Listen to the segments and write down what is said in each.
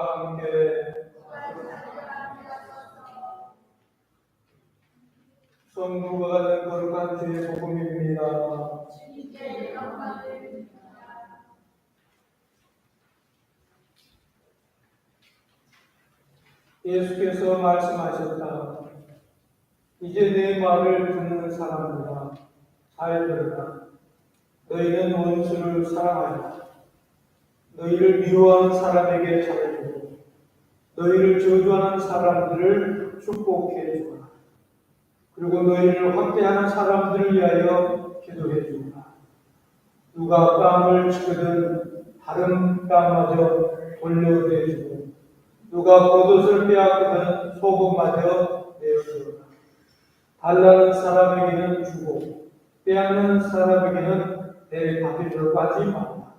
함께 성부가 된 거룩한 주의 복음입니다. 예수께서 말씀하셨다. 이제 내 말을 듣는 사람들아, 잘 들으라. 너희는 원수를 사랑하라. 너희를 미워하는 사람에게 잘해주고 너희를 저주하는 사람들을 축복해 주라. 그리고 너희를 학대하는 사람들을 위하여 기도해 주라. 누가 뺨을 치거든 다른 뺨마저 돌려대주고 누가 겉옷을 빼앗거든 속옷마저 내어주라. 달라는 사람에게는 주고 빼앗는 사람에게는 내받으려고 하지 말라.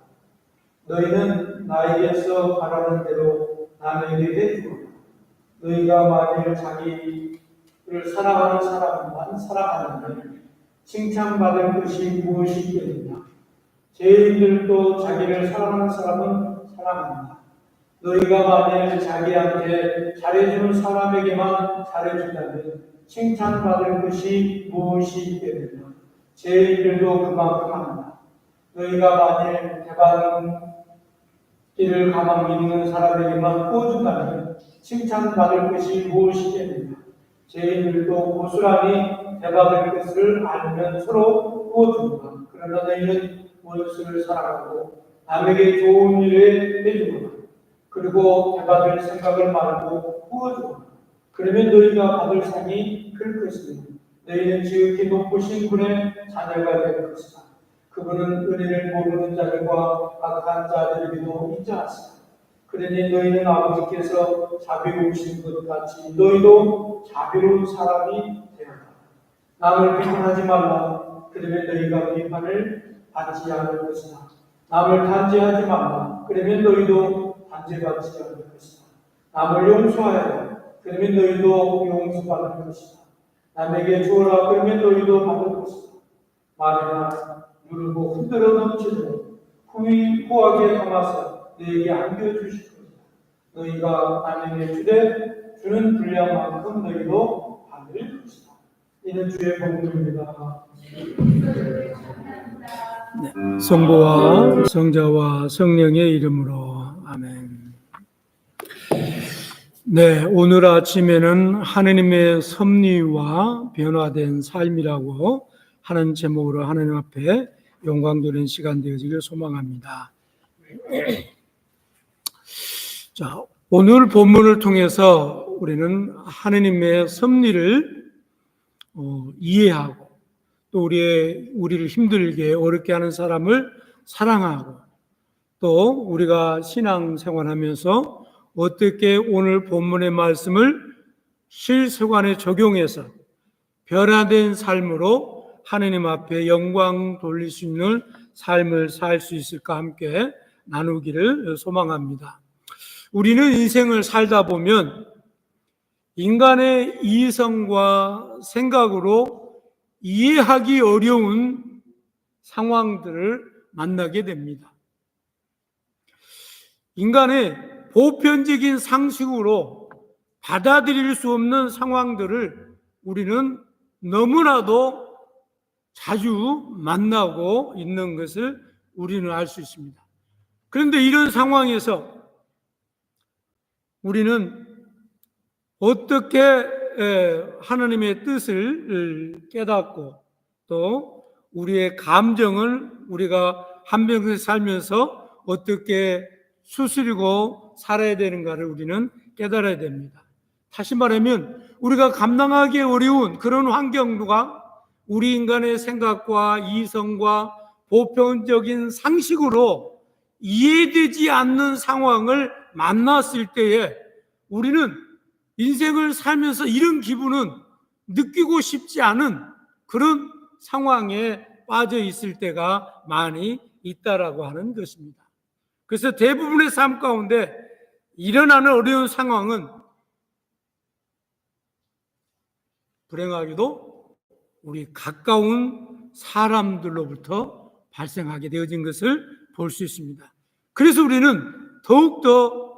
너희는 나에게서 바라는 대로 남에게 해주라. 너희가 만일 자기를 사랑하는 사람만 사랑하는데 칭찬받을 것이 무엇이 있겠느냐? 죄인들도 자기를 사랑하는 사람은 사랑합니다. 너희가 만일 자기한테 잘해주는 사람에게만 잘해준다면 칭찬받을 것이 무엇이 있겠느냐? 죄인들도 그만큼 합니다. 너희가 만일 대방길을 가만 믿는 사람에게만 부어준다면 칭찬받을 것이 무엇이겠느냐? 죄인들도 고스란히 대받을 것을 알면 서로 부어준다. 그러나 너희는 원수를 사랑하고 남에게 좋은 일에 해주거나 그리고 대받을 생각을 말고 부어주거나 그러면 너희가 받을 상이 클 것이니 너희는 지극히 높으신 분의 자녀가 될 것이다. 그분은 은혜를 모르는 자들과 악한 자들에게도 인자하시다. 그러니 너희는 아버지께서 자비로우신 것 같이 너희도 자비로운 사람이 되어라. 남을 비판하지 말라. 그러면 너희가 비판을 받지 않을 것이다. 남을 단죄하지 말라. 그러면 너희도 단죄받지 않을 것이다. 남을 용서하여라. 그러면 너희도 용서받을 것이다. 남에게 주어라. 그러면 너희도 받을 것이다. 말이나 누르고 흔들어 넘치도록 후하게 담아서 너에게 안겨주실 것이다. 너희가 남에게 주는 분량만큼 너희도 받을 것이다. 이는 주의 복음입니다. 네, 성부와 성자와 성령의 이름으로 아멘. 네, 오늘 아침에는 하느님의 섭리와 변화된 삶이라고 하는 제목으로 하느님 앞에 영광 돌리는 시간 되어지길 소망합니다. 자, 오늘 본문을 통해서 우리는 하느님의 섭리를 이해하고 또 우리를 힘들게 어렵게 하는 사람을 사랑하고 또 우리가 신앙생활하면서 어떻게 오늘 본문의 말씀을 실생활에 적용해서 변화된 삶으로 하느님 앞에 영광 돌릴 수 있는 삶을 살 수 있을까 함께 나누기를 소망합니다. 우리는 인생을 살다 보면 인간의 이성과 생각으로 이해하기 어려운 상황들을 만나게 됩니다. 인간의 보편적인 상식으로 받아들일 수 없는 상황들을 우리는 너무나도 자주 만나고 있는 것을 우리는 알 수 있습니다. 그런데 이런 상황에서 우리는 어떻게 하나님의 뜻을 깨닫고 또 우리의 감정을 우리가 한평생 살면서 어떻게 추스리고 살아야 되는가를 우리는 깨달아야 됩니다. 다시 말하면 우리가 감당하기 어려운 그런 환경과 우리 인간의 생각과 이성과 보편적인 상식으로 이해되지 않는 상황을 만났을 때에 우리는 인생을 살면서 이런 기분은 느끼고 싶지 않은 그런 상황에 빠져 있을 때가 많이 있다라고 하는 것입니다. 그래서 대부분의 삶 가운데 일어나는 어려운 상황은 불행하게도 우리 가까운 사람들로부터 발생하게 되어진 것을 볼 수 있습니다. 그래서 우리는 더욱더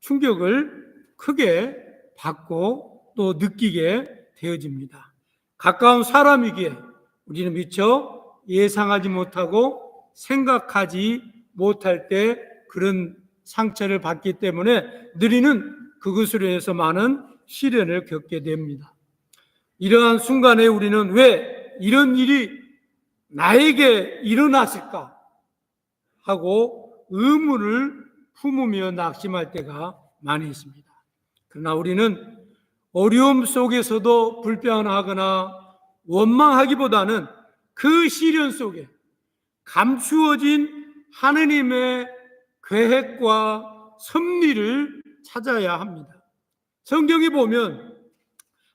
충격을 크게 받고 또 느끼게 되어집니다. 가까운 사람이기에 우리는 미처 예상하지 못하고 생각하지 못할 때 그런 상처를 받기 때문에 누리는 그것으로 인해서 많은 시련을 겪게 됩니다. 이러한 순간에 우리는 왜 이런 일이 나에게 일어났을까 하고 의문을 품으며 낙심할 때가 많이 있습니다. 그러나 우리는 어려움 속에서도 불평하거나 원망하기보다는 그 시련 속에 감추어진 하느님의 계획과 섭리를 찾아야 합니다. 성경에 보면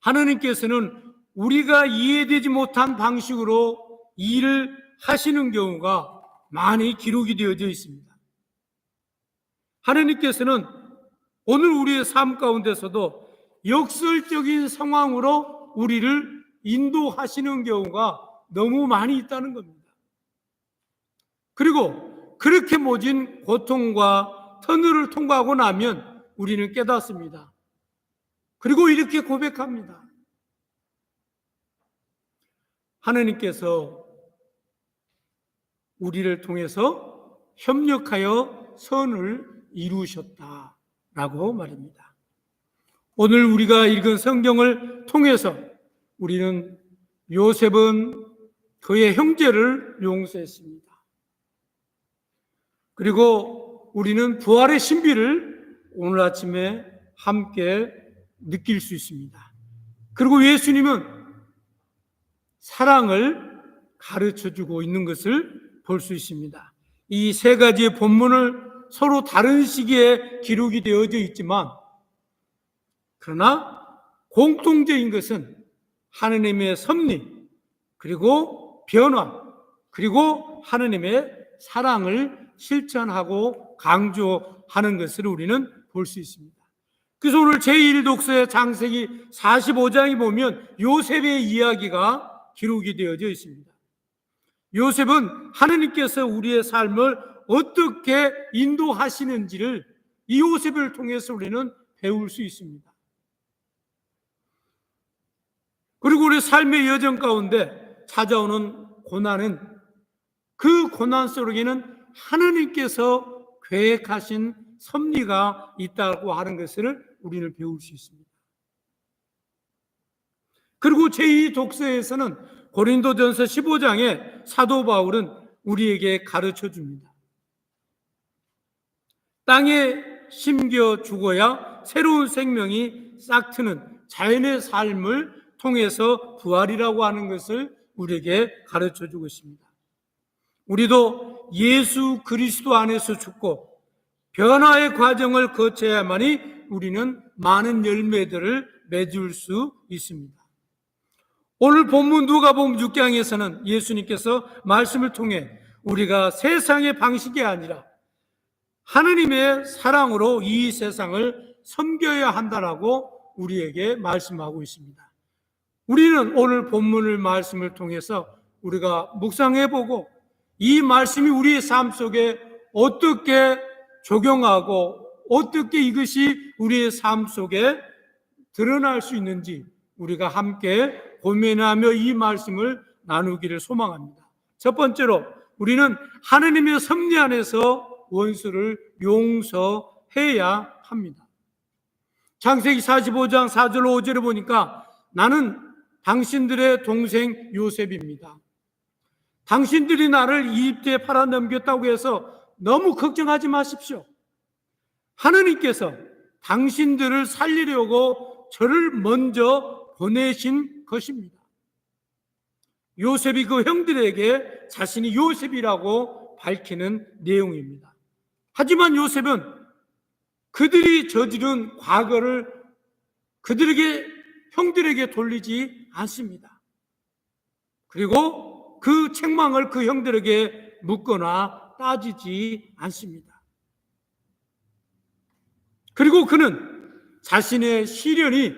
하느님께서는 우리가 이해되지 못한 방식으로 일을 하시는 경우가 많이 기록이 되어져 있습니다. 하느님께서는 오늘 우리의 삶 가운데서도 역설적인 상황으로 우리를 인도하시는 경우가 너무 많이 있다는 겁니다. 그리고 그렇게 모진 고통과 터널을 통과하고 나면 우리는 깨닫습니다. 그리고 이렇게 고백합니다. 하느님께서 우리를 통해서 협력하여 선을 이루셨다라고 말입니다. 오늘 우리가 읽은 성경을 통해서 우리는 요셉은 그의 형제를 용서했습니다. 그리고 우리는 부활의 신비를 오늘 아침에 함께 느낄 수 있습니다. 그리고 예수님은 사랑을 가르쳐주고 있는 것을 볼 수 있습니다. 이 세 가지의 본문을 서로 다른 시기에 기록이 되어져 있지만 그러나 공통적인 것은 하느님의 섭리 그리고 변화 그리고 하느님의 사랑을 실천하고 강조하는 것을 우리는 볼 수 있습니다. 그래서 오늘 제1독서의 창세기 45장에 보면 요셉의 이야기가 기록이 되어져 있습니다. 요셉은 하느님께서 우리의 삶을 어떻게 인도하시는지를 이 요셉을 통해서 우리는 배울 수 있습니다. 그리고 우리 삶의 여정 가운데 찾아오는 고난은 그 고난 속에는 하느님께서 계획하신 섭리가 있다고 하는 것을 우리는 배울 수 있습니다. 그리고 제2독서에서는 고린도전서 15장에 사도 바울은 우리에게 가르쳐 줍니다. 땅에 심겨 죽어야 새로운 생명이 싹트는 자연의 삶을 통해서 부활이라고 하는 것을 우리에게 가르쳐 주고 있습니다. 우리도 예수 그리스도 안에서 죽고 변화의 과정을 거쳐야만이 우리는 많은 열매들을 맺을 수 있습니다. 오늘 본문 누가복음 6장에서는 예수님께서 말씀을 통해 우리가 세상의 방식이 아니라 하느님의 사랑으로 이 세상을 섬겨야 한다라고 우리에게 말씀하고 있습니다. 우리는 오늘 본문을 말씀을 통해서 우리가 묵상해보고 이 말씀이 우리의 삶 속에 어떻게 적용하고 어떻게 이것이 우리의 삶 속에 드러날 수 있는지 우리가 함께 고민하며 이 말씀을 나누기를 소망합니다. 첫 번째로 우리는 하느님의 섭리 안에서 원수를 용서해야 합니다. 창세기 45장 4절 5절에 보니까 나는 당신들의 동생 요셉입니다. 당신들이 나를 이집트에 팔아넘겼다고 해서 너무 걱정하지 마십시오. 하느님께서 당신들을 살리려고 저를 먼저 보내신 것입니다. 요셉이 그 형들에게 자신이 요셉이라고 밝히는 내용입니다. 하지만 요셉은 그들이 저지른 과거를 형들에게 돌리지 않습니다. 그리고 그 책망을 그 형들에게 묻거나 따지지 않습니다. 그리고 그는 자신의 시련이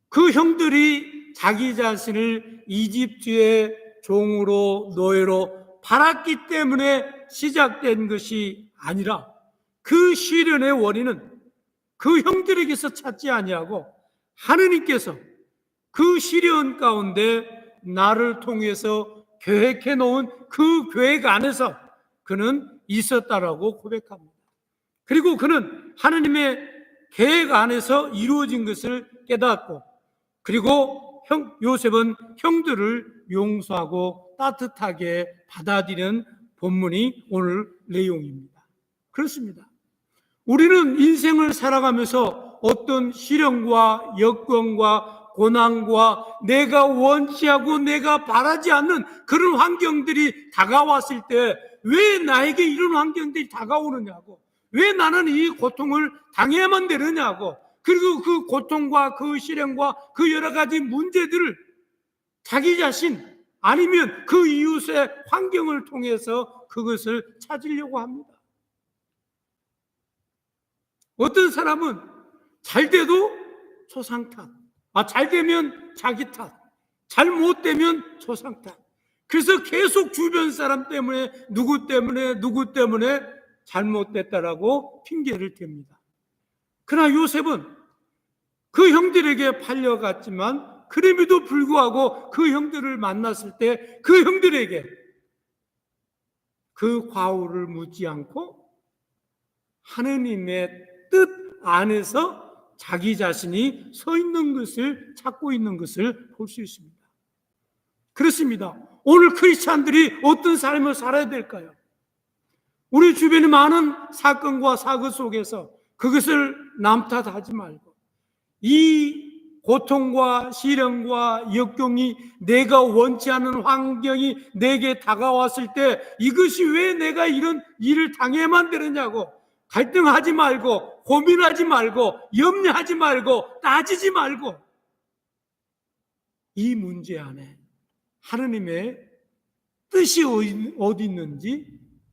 그 형들이 자기 자신을 이집트의 종으로 노예로 팔았기 때문에 시작된 것이 아니라 그 시련의 원인은 그 형들에게서 찾지 아니하고 하느님께서 그 시련 가운데 나를 통해서 계획해 놓은 그 계획 안에서 그는 있었다라고 고백합니다. 그리고 그는 하느님의 계획 안에서 이루어진 것을 깨닫고, 그리고 요셉은 형들을 용서하고 따뜻하게 받아들이는 본문이 오늘 내용입니다. 그렇습니다. 우리는 인생을 살아가면서 어떤 시련과 여건과 고난과 내가 원치 않고 내가 바라지 않는 그런 환경들이 다가왔을 때 왜 나에게 이런 환경들이 다가오느냐고, 왜 나는 이 고통을 당해야만 되느냐고, 그리고 그 고통과 그 시련과 그 여러 가지 문제들을 자기 자신 아니면 그 이웃의 환경을 통해서 그것을 찾으려고 합니다. 어떤 사람은 잘 돼도 조상 탓, 잘 되면 자기 탓, 잘 못 되면 조상 탓. 그래서 계속 주변 사람 때문에 누구 때문에 잘못됐다라고 핑계를 댑니다. 그러나 요셉은 그 형들에게 팔려갔지만 그럼에도 불구하고 그 형들을 만났을 때 그 형들에게 그 과오를 묻지 않고 하느님의 뜻 안에서 자기 자신이 서 있는 것을 찾고 있는 것을 볼 수 있습니다. 그렇습니다. 오늘 크리스찬들이 어떤 삶을 살아야 될까요? 우리 주변의 많은 사건과 사고 속에서 그것을 남 탓하지 말고 이 고통과 시련과 역경이 내가 원치 않는 환경이 내게 다가왔을 때 이것이 왜 내가 이런 일을 당해야만 되느냐고 갈등하지 말고 고민하지 말고 염려하지 말고 따지지 말고 이 문제 안에 하느님의 뜻이 어디 있는지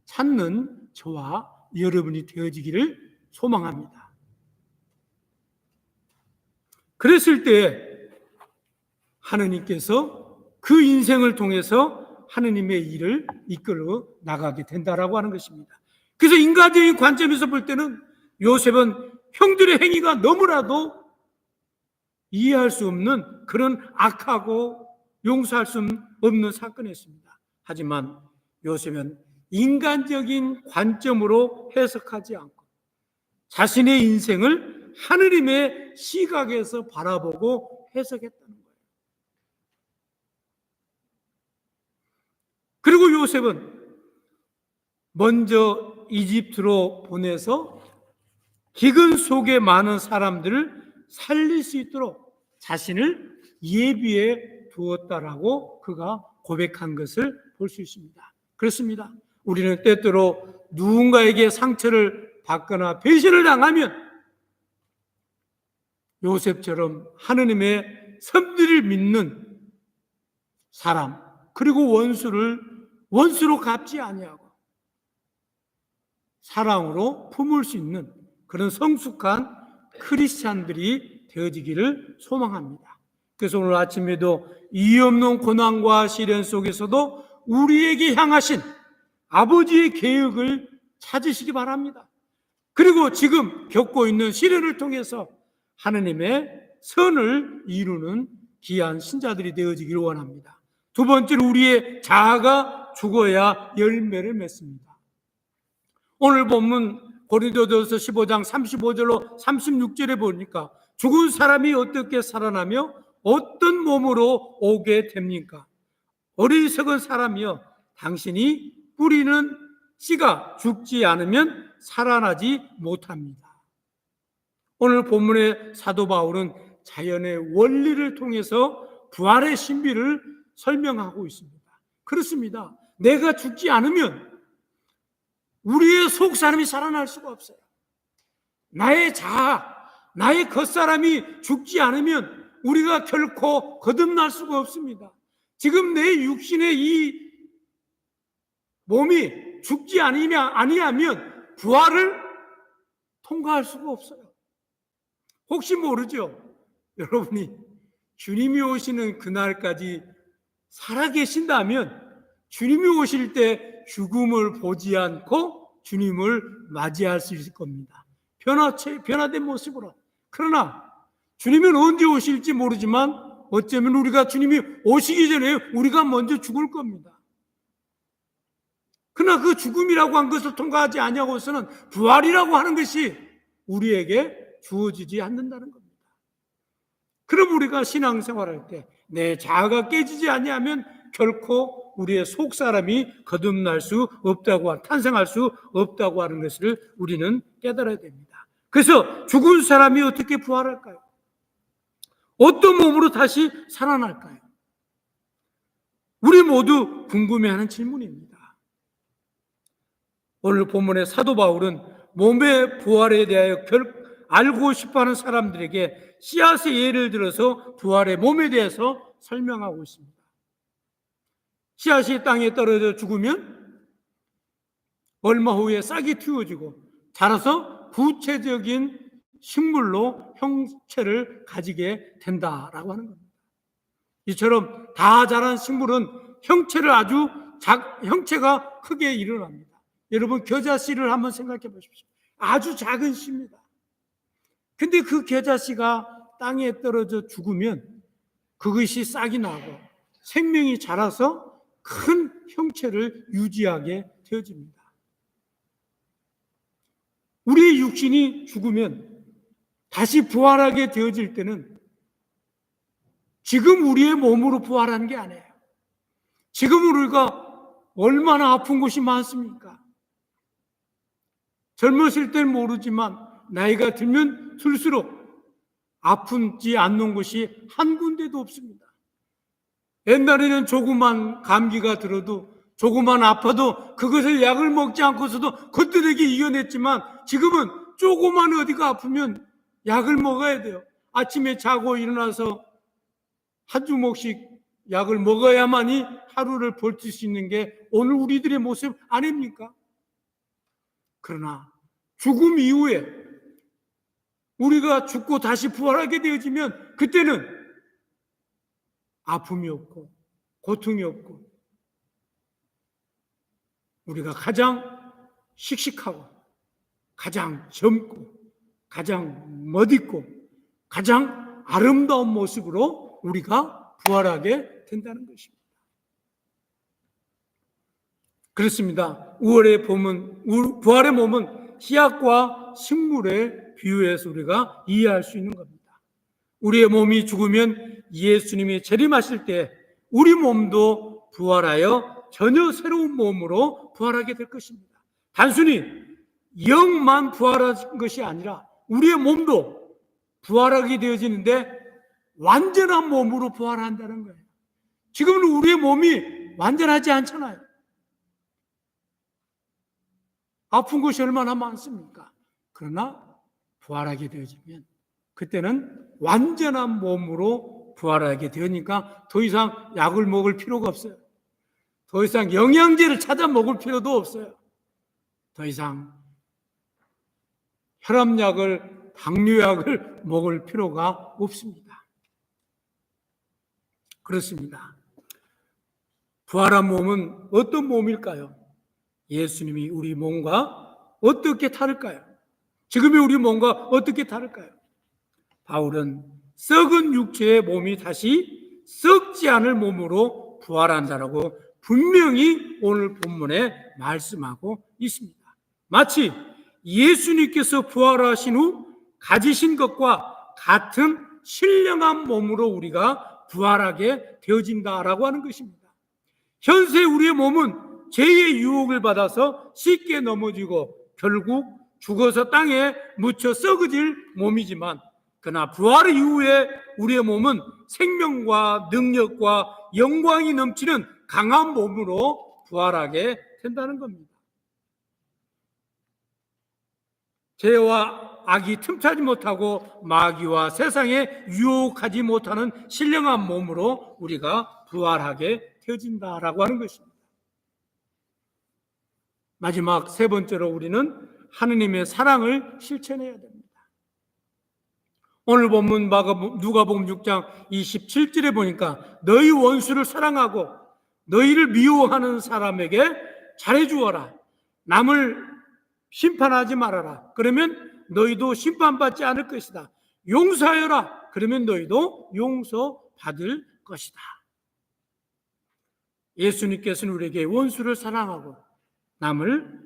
찾는 저와 여러분이 되어지기를 소망합니다. 그랬을 때 하느님께서 그 인생을 통해서 하느님의 일을 이끌어 나가게 된다라고 하는 것입니다. 그래서 인간적인 관점에서 볼 때는 요셉은 형들의 행위가 너무나도 이해할 수 없는 그런 악하고 용서할 수 없는 사건이었습니다. 하지만 요셉은 인간적인 관점으로 해석하지 않고 자신의 인생을 하느님의 시각에서 바라보고 해석했다는 거예요. 그리고 요셉은 먼저 이집트로 보내서 기근 속에 많은 사람들을 살릴 수 있도록 자신을 예비해 두었다라고 그가 고백한 것을 볼 수 있습니다. 그렇습니다. 우리는 때때로 누군가에게 상처를 받거나 배신을 당하면 요셉처럼 하느님의 섭리를 믿는 사람, 그리고 원수로 갚지 아니하고 사랑으로 품을 수 있는 그런 성숙한 크리스찬들이 되어지기를 소망합니다. 그래서 오늘 아침에도 이유 없는 고난과 시련 속에서도 우리에게 향하신 아버지의 계획을 찾으시기 바랍니다. 그리고 지금 겪고 있는 시련을 통해서 하느님의 선을 이루는 귀한 신자들이 되어지기를 원합니다. 두 번째로 우리의 자아가 죽어야 열매를 맺습니다. 오늘 본문 고린도전서 15장 35절로 36절에 보니까 죽은 사람이 어떻게 살아나며 어떤 몸으로 오게 됩니까? 어리석은 사람이여, 당신이 뿌리는 씨가 죽지 않으면 살아나지 못합니다. 오늘 본문의 사도 바울은 자연의 원리를 통해서 부활의 신비를 설명하고 있습니다. 그렇습니다. 내가 죽지 않으면 우리의 속 사람이 살아날 수가 없어요. 나의 자아, 나의 겉사람이 죽지 않으면 우리가 결코 거듭날 수가 없습니다. 지금 내 육신의 이 몸이 죽지 아니하면 부활을 통과할 수가 없어요. 혹시 모르죠? 여러분이 주님이 오시는 그날까지 살아계신다면 주님이 오실 때 죽음을 보지 않고 주님을 맞이할 수 있을 겁니다. 변화된 모습으로. 그러나 주님은 언제 오실지 모르지만 어쩌면 우리가 주님이 오시기 전에 우리가 먼저 죽을 겁니다. 그러나 그 죽음이라고 한 것을 통과하지 아니하고서는 부활이라고 하는 것이 우리에게 주어지지 않는다는 겁니다. 그럼 우리가 신앙생활할 때 내 자아가 깨지지 아니하면 결코 우리의 속 사람이 거듭날 수 없다고, 탄생할 수 없다고 하는 것을 우리는 깨달아야 됩니다. 그래서 죽은 사람이 어떻게 부활할까요? 어떤 몸으로 다시 살아날까요? 우리 모두 궁금해하는 질문입니다. 오늘 본문의 사도 바울은 몸의 부활에 대하여 알고 싶어하는 사람들에게 씨앗의 예를 들어서 부활의 몸에 대해서 설명하고 있습니다. 씨앗이 땅에 떨어져 죽으면 얼마 후에 싹이 틔워지고 자라서 구체적인 식물로 형체를 가지게 된다라고 하는 겁니다. 이처럼 다 자란 식물은 형체가 크게 일어납니다. 여러분 겨자씨를 한번 생각해 보십시오. 아주 작은 씨입니다. 근데 그 겨자씨가 땅에 떨어져 죽으면 그것이 싹이 나고 생명이 자라서 큰 형체를 유지하게 되어집니다. 우리의 육신이 죽으면 다시 부활하게 되어질 때는 지금 우리의 몸으로 부활하는 게 아니에요. 지금 우리가 얼마나 아픈 곳이 많습니까? 젊었을 때는 모르지만 나이가 들면 들수록 아프지 않는 곳이 한 군데도 없습니다. 옛날에는 조그만 감기가 들어도 조그만 아파도 그것을 약을 먹지 않고서도 거뜬하게 이겨냈지만 지금은 조그만 어디가 아프면 약을 먹어야 돼요. 아침에 자고 일어나서 한 주먹씩 약을 먹어야만이 하루를 버틸 수 있는 게 오늘 우리들의 모습 아닙니까? 그러나 죽음 이후에 우리가 죽고 다시 부활하게 되어지면 그때는 아픔이 없고 고통이 없고 우리가 가장 씩씩하고 가장 젊고 가장 멋있고 가장 아름다운 모습으로 우리가 부활하게 된다는 것입니다. 그렇습니다. 부활의 몸은 씨앗과 식물에 비유해서 우리가 이해할 수 있는 겁니다. 우리의 몸이 죽으면 예수님이 재림하실 때 우리 몸도 부활하여 전혀 새로운 몸으로 부활하게 될 것입니다. 단순히 영만 부활한 것이 아니라 우리의 몸도 부활하게 되어지는데 완전한 몸으로 부활한다는 거예요. 지금은 우리의 몸이 완전하지 않잖아요. 아픈 것이 얼마나 많습니까? 그러나 부활하게 되어지면 그때는 완전한 몸으로 부활하게 되니까 더 이상 약을 먹을 필요가 없어요. 더 이상 영양제를 찾아 먹을 필요도 없어요. 더 이상 혈압약을, 당뇨약을 먹을 필요가 없습니다. 그렇습니다. 부활한 몸은 어떤 몸일까요? 예수님이 우리 몸과 어떻게 다를까요? 지금의 우리 몸과 어떻게 다를까요? 바울은 썩은 육체의 몸이 다시 썩지 않을 몸으로 부활한다라고 분명히 오늘 본문에 말씀하고 있습니다. 마치 예수님께서 부활하신 후 가지신 것과 같은 신령한 몸으로 우리가 부활하게 되어진다라고 하는 것입니다. 현재 우리의 몸은 죄의 유혹을 받아서 쉽게 넘어지고 결국 죽어서 땅에 묻혀 썩어질 몸이지만 그러나 부활 이후에 우리의 몸은 생명과 능력과 영광이 넘치는 강한 몸으로 부활하게 된다는 겁니다. 죄와 악이 틈타지 못하고 마귀와 세상에 유혹하지 못하는 신령한 몸으로 우리가 부활하게 되어진다라고 하는 것입니다. 마지막 세 번째로 우리는 하느님의 사랑을 실천해야 됩니다. 오늘 본문 누가복음 6장 27절에 보니까 너희 원수를 사랑하고 너희를 미워하는 사람에게 잘해주어라. 남을 심판하지 말아라. 그러면 너희도 심판받지 않을 것이다. 용서하여라. 그러면 너희도 용서받을 것이다. 예수님께서는 우리에게 원수를 사랑하고 남을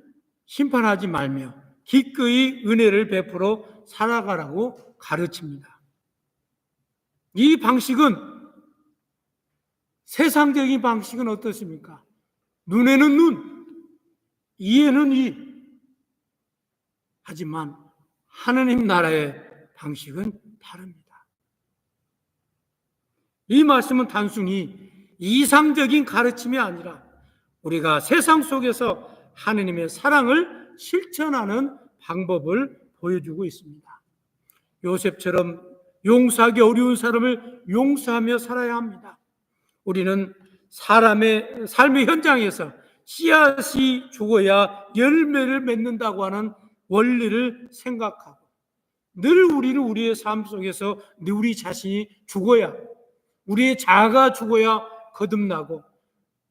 심판하지 말며 기꺼이 은혜를 베풀어 살아가라고 가르칩니다. 이 방식은, 세상적인 방식은 어떻습니까? 눈에는 눈, 이에는 이. 하지만 하느님 나라의 방식은 다릅니다. 이 말씀은 단순히 이상적인 가르침이 아니라 우리가 세상 속에서 하느님의 사랑을 실천하는 방법을 보여주고 있습니다. 요셉처럼 용서하기 어려운 사람을 용서하며 살아야 합니다. 우리는 사람의 삶의 현장에서 씨앗이 죽어야 열매를 맺는다고 하는 원리를 생각하고, 늘 우리는 우리의 삶 속에서 우리 자신이 죽어야, 우리의 자아가 죽어야 거듭나고,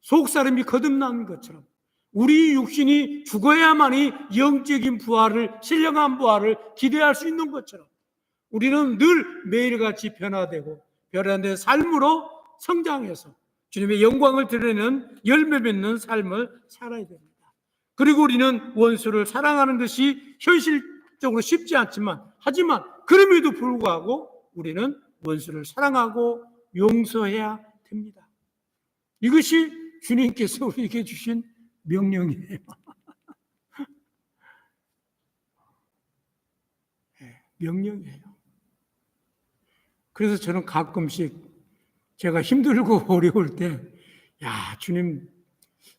속사람이 거듭나는 것처럼 우리 육신이 죽어야만이 영적인 부활을, 신령한 부활을 기대할 수 있는 것처럼 우리는 늘 매일같이 변화되고 변화된 삶으로 성장해서 주님의 영광을 드러내는 열매 맺는 삶을 살아야 됩니다. 그리고 우리는 원수를 사랑하는 것이 현실적으로 쉽지 않지만, 하지만 그럼에도 불구하고 우리는 원수를 사랑하고 용서해야 됩니다. 이것이 주님께서 우리에게 주신 명령이에요. 명령이에요. 그래서 저는 가끔씩 제가 힘들고 어려울 때, 주님,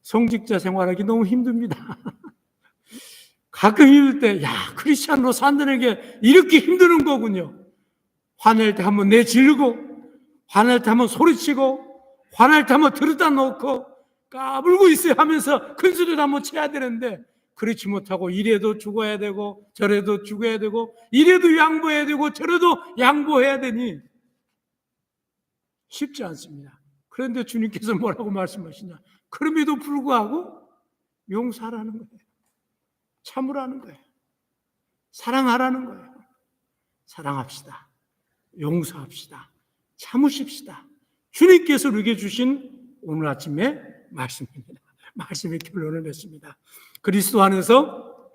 성직자 생활하기 너무 힘듭니다. 가끔 힘들 때, 크리스찬으로 산다는 게 이렇게 힘드는 거군요. 화낼 때 한번 내지르고, 화낼 때 한번 소리치고, 화낼 때 한번 들여다 놓고, 까불고 있어야 하면서 큰 소리를 한번 쳐야 되는데, 그렇지 못하고 이래도 죽어야 되고 저래도 죽어야 되고 이래도 양보해야 되고 저래도 양보해야 되니 쉽지 않습니다. 그런데 주님께서 뭐라고 말씀하시냐? 그럼에도 불구하고 용서하라는 거예요. 참으라는 거예요. 사랑하라는 거예요. 사랑합시다. 용서합시다. 참으십시다. 주님께서 우리에게 주신 오늘 아침의 말씀입니다. 말씀의 결론을 냈습니다. 그리스도 안에서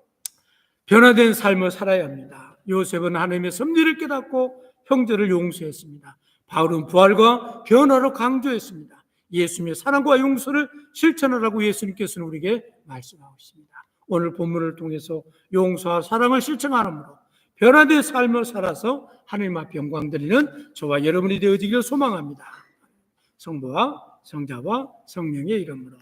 변화된 삶을 살아야 합니다. 요셉은 하나님의 섭리를 깨닫고 형제를 용서했습니다. 바울은 부활과 변화로 강조했습니다. 예수님의 사랑과 용서를 실천하라고 예수님께서는 우리에게 말씀하고 있습니다. 오늘 본문을 통해서 용서와 사랑을 실천하므로 변화된 삶을 살아서 하나님 앞에 영광 드리는 저와 여러분이 되어지기를 소망합니다. 성부와 성자와 성령의 이름으로.